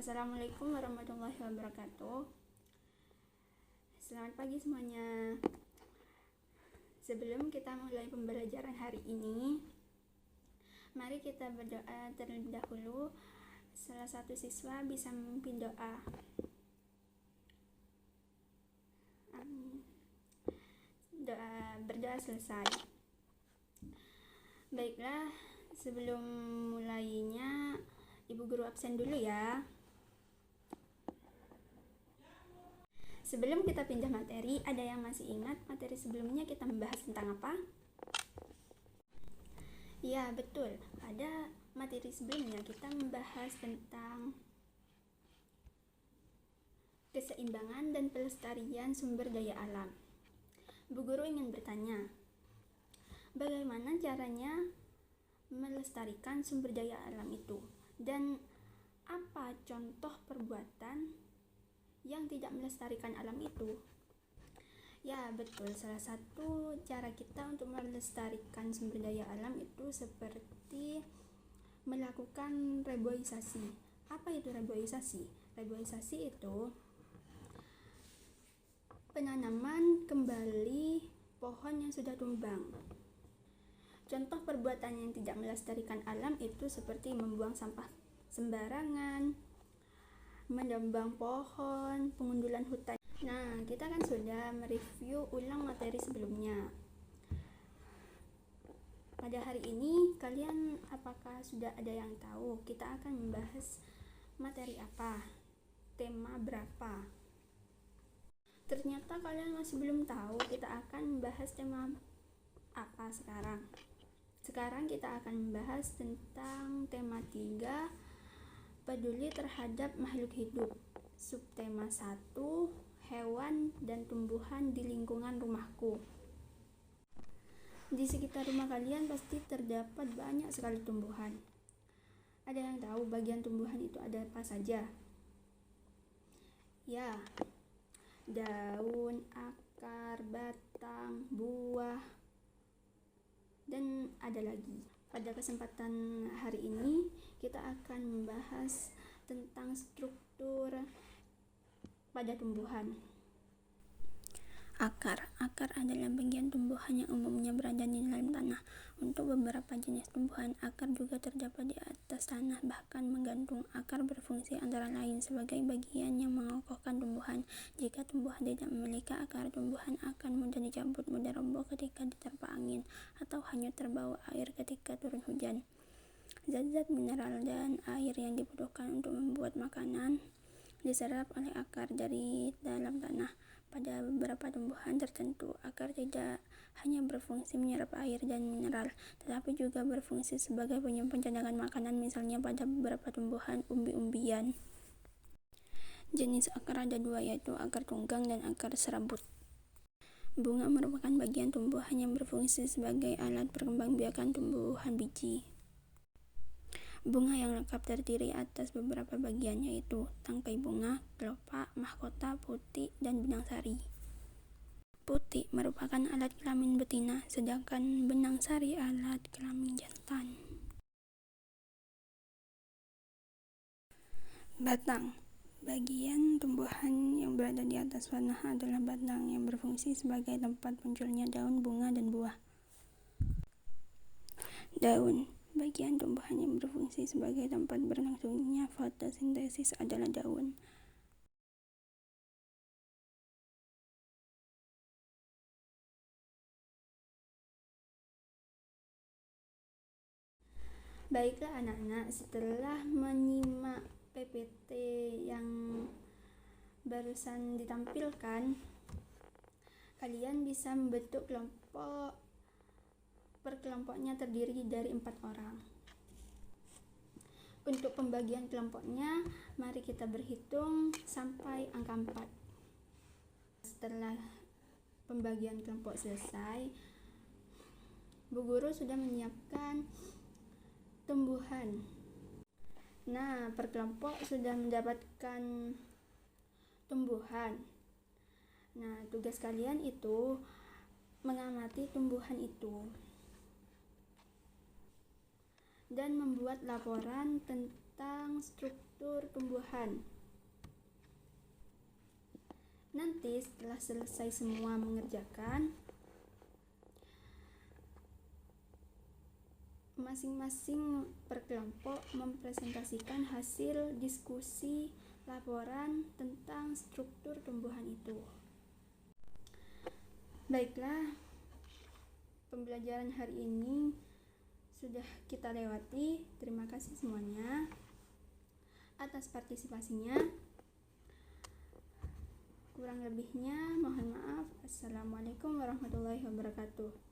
Assalamualaikum warahmatullahi wabarakatuh. Selamat pagi semuanya. Sebelum kita mulai pembelajaran hari ini, mari kita berdoa terlebih dahulu. Salah satu siswa bisa memimpin doa. Berdoa selesai. Baiklah, sebelum mulainya Ibu Guru absen dulu ya. Sebelum kita pindah materi, ada yang masih ingat materi sebelumnya kita membahas tentang apa? Ya, betul. Ada materi sebelumnya kita membahas tentang keseimbangan dan pelestarian sumber daya alam. Bu Guru ingin bertanya, bagaimana caranya melestarikan sumber daya alam itu? Dan apa contoh perbuatan yang tidak melestarikan alam itu? Ya, betul. Salah satu cara kita untuk melestarikan sumber daya alam itu seperti melakukan reboisasi. Apa itu reboisasi? Reboisasi itu penanaman kembali pohon yang sudah tumbang. Contoh perbuatan yang tidak melestarikan alam itu seperti membuang sampah sembarangan, menebang pohon, pengundulan hutan. Nah, kita kan sudah mereview ulang materi sebelumnya. Pada hari ini, kalian apakah sudah ada yang tahu kita akan membahas materi apa? Tema berapa? Ternyata kalian masih belum tahu kita akan membahas tema apa sekarang. Sekarang kita akan membahas tentang tema 3, peduli terhadap makhluk hidup. Subtema 1, hewan dan tumbuhan di lingkungan rumahku. Di sekitar rumah kalian pasti terdapat banyak sekali tumbuhan. Ada yang tahu bagian tumbuhan itu ada apa saja? Ya, daun, akar, batang, buah, dan ada lagi. Pada kesempatan hari ini, kita akan membahas tentang struktur pada tumbuhan. Akar adalah bagian tumbuhan yang umumnya berada di dalam tanah. Untuk beberapa jenis tumbuhan, akar juga terdapat di atas tanah, bahkan menggantung. Akar berfungsi antara lain sebagai bagian yang mengokohkan tumbuhan. Jika tumbuhan tidak memiliki akar, tumbuhan akan mudah dicabut, mudah roboh ketika diterpa angin, atau hanyut terbawa air ketika turun hujan. Zat-zat mineral dan air yang dibutuhkan untuk membuat makanan diserap oleh akar dari dalam tanah. Pada beberapa tumbuhan tertentu, akar tidak hanya berfungsi menyerap air dan mineral, tetapi juga berfungsi sebagai penyimpan cadangan makanan, misalnya pada beberapa tumbuhan umbi-umbian. Jenis akar ada dua, yaitu akar tunggang dan akar serabut. Bunga merupakan bagian tumbuhan yang berfungsi sebagai alat perkembangbiakan tumbuhan biji. Bunga yang lengkap terdiri atas beberapa bagian, yaitu tangkai bunga, kelopak, mahkota, putik, dan benang sari. Putik merupakan alat kelamin betina, sedangkan benang sari alat kelamin jantan. Batang. Bagian tumbuhan yang berada di atas tanah adalah batang yang berfungsi sebagai tempat munculnya daun, bunga, dan buah. Daun. Bagian tumbuhan yang berfungsi sebagai tempat berlangsungnya fotosintesis adalah daun. Baiklah anak-anak, setelah menyimak PPT yang barusan ditampilkan, kalian bisa membentuk kelompok. Per kelompoknya terdiri dari 4 orang. Untuk pembagian kelompoknya, mari kita berhitung sampai angka 4. Setelah pembagian kelompok selesai, Bu Guru sudah menyiapkan tumbuhan. Nah, per kelompok sudah mendapatkan tumbuhan. Nah, tugas kalian itu mengamati tumbuhan itu. dan membuat laporan tentang struktur tumbuhan. Nanti setelah selesai semua mengerjakan, masing-masing berkelompok mempresentasikan hasil diskusi laporan tentang struktur tumbuhan itu. Baiklah, pembelajaran hari ini sudah kita lewati. Terima kasih semuanya atas partisipasinya. Kurang lebihnya mohon maaf. Assalamualaikum warahmatullahi wabarakatuh.